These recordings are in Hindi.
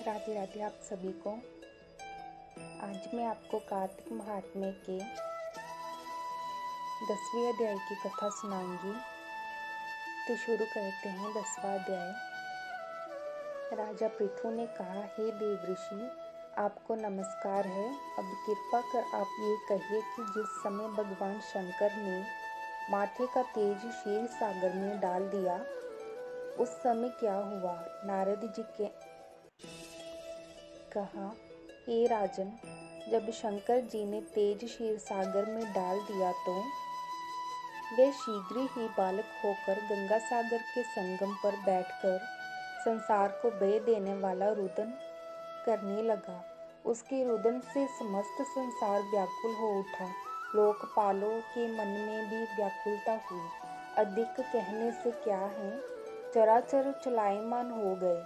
राधे राधे आप सभी को। आज मैं आपको कार्तिक महात्म्य के 10वें अध्याय की कथा सुनाऊंगी। तो शुरू करते हैं 10वां अध्याय। राजा पृथु ने कहा, हे देव ऋषि, आपको नमस्कार है। अब कृपा कर आप ये कहिए कि जिस समय भगवान शंकर ने माथे का तेज क्षीर सागर में डाल दिया उस समय क्या हुआ। नारद जी के कहा, हे राजन, जब शंकर जी ने तेज क्षीर सागर में डाल दिया तो वे शीघ्र ही बालक होकर गंगा सागर के संगम पर बैठकर संसार को भय देने वाला रुदन करने लगा। उसके रुदन से समस्त संसार व्याकुल हो उठा। लोकपालों के मन में भी व्याकुलता हुई। अधिक कहने से क्या है, चराचर चलायमान हो गए।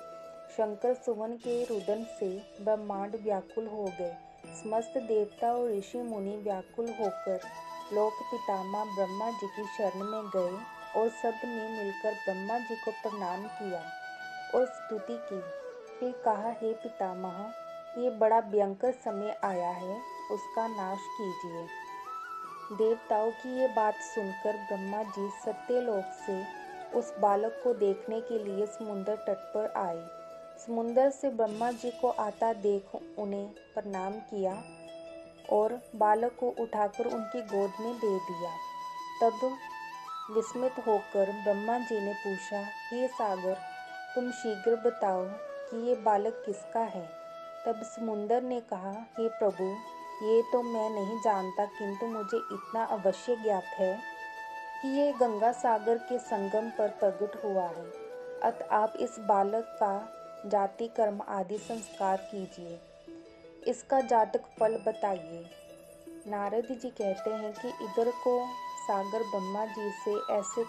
शंकर सुवन के रुदन से ब्रह्मांड व्याकुल हो गए। समस्त देवता और ऋषि मुनि व्याकुल होकर लोक पितामह ब्रह्मा जी की शरण में गए और सब ने मिलकर ब्रह्मा जी को प्रणाम किया और स्तुति की। फिर कहा, हे पितामह, ये बड़ा भयंकर समय आया है, उसका नाश कीजिए। देवताओं की ये बात सुनकर ब्रह्मा जी सत्यलोक से उस बालक को देखने के लिए समुद्र तट पर आए। समुद्र से ब्रह्मा जी को आता देख उन्हें प्रणाम किया और बालक को उठाकर उनकी गोद में दे दिया। तब विस्मित होकर ब्रह्मा जी ने पूछा, हे सागर, तुम शीघ्र बताओ कि ये बालक किसका है। तब समुद्र ने कहा, हे प्रभु, ये तो मैं नहीं जानता, किंतु मुझे इतना अवश्य ज्ञात है कि ये गंगा सागर के संगम पर प्रकट हुआ है। अतः आप इस बालक का जाति कर्म आदि संस्कार कीजिए। इसका जातक फल बताइए। नारद जी कहते हैं कि इधर को सागर ब्रह्मा जी से ऐसे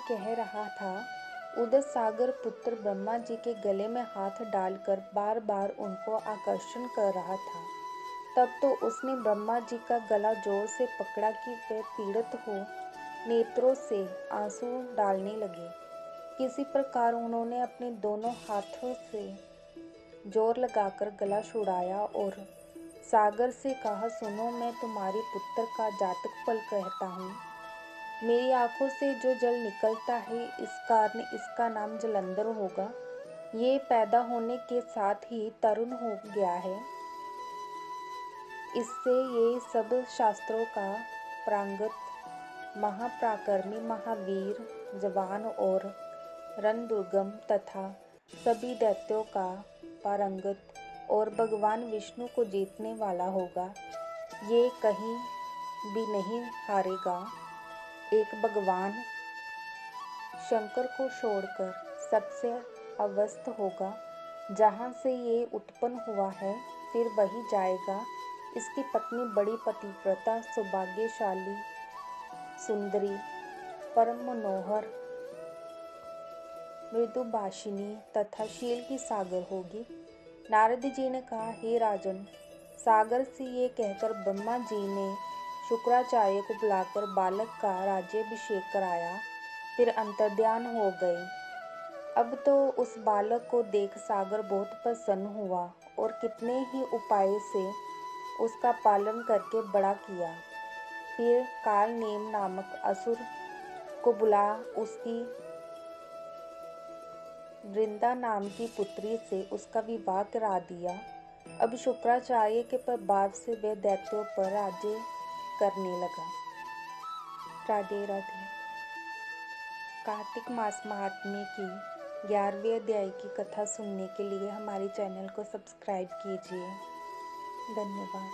कह रहा था, उधर सागर पुत्र ब्रह्मा जी के गले में हाथ डालकर बार बार उनको आकर्षण कर रहा था। तब तो उसने ब्रह्मा जी का गला जोर से पकड़ा कि वे पीड़ित हो नेत्रों से आंसू डालने लगे। किसी प्रकार उन्होंने अपने दोनों हाथों से जोर लगाकर गला छुड़ाया और सागर से कहा, सुनो, मैं तुम्हारे पुत्र का जातक फल कहता हूँ। मेरी आंखों से जो जल निकलता है, इस कारण इसका नाम जलंधर होगा। ये पैदा होने के साथ ही तरुण हो गया है। इससे ये सब शास्त्रों का प्रांगत, महापराक्रमी, महावीर, जवान और रणदुर्गम तथा सभी दैत्यों का पारंगत और भगवान विष्णु को जीतने वाला होगा। ये कहीं भी नहीं हारेगा। एक भगवान शंकर को छोड़कर सबसे अवस्थ होगा। जहाँ से ये उत्पन्न हुआ है फिर वही जाएगा। इसकी पत्नी बड़ी पतिव्रता, सौभाग्यशाली, सुंदरी, परम मनोहर, मृदुभाषिनी तथा शील की सागर होगी। नारद जी ने कहा, हे राजन, सागर से ये कहकर ब्रह्मा जी ने शुक्राचार्य को बुलाकर बालक का राज्याभिषेक कराया। फिर अंतर्ध्यान हो गए। अब तो उस बालक को देख सागर बहुत प्रसन्न हुआ और कितने ही उपाय से उसका पालन करके बड़ा किया। फिर कालनेम नामक असुर को बुला उसकी वृंदा नाम की पुत्री से उसका विवाह करा दिया। अब शुक्राचार्य के प्रभाव से वह दैत्यों पर राज्य करने लगा। राधे राधे। कार्तिक मास महात्म्य की 11वें अध्याय की कथा सुनने के लिए हमारे चैनल को सब्सक्राइब कीजिए। धन्यवाद।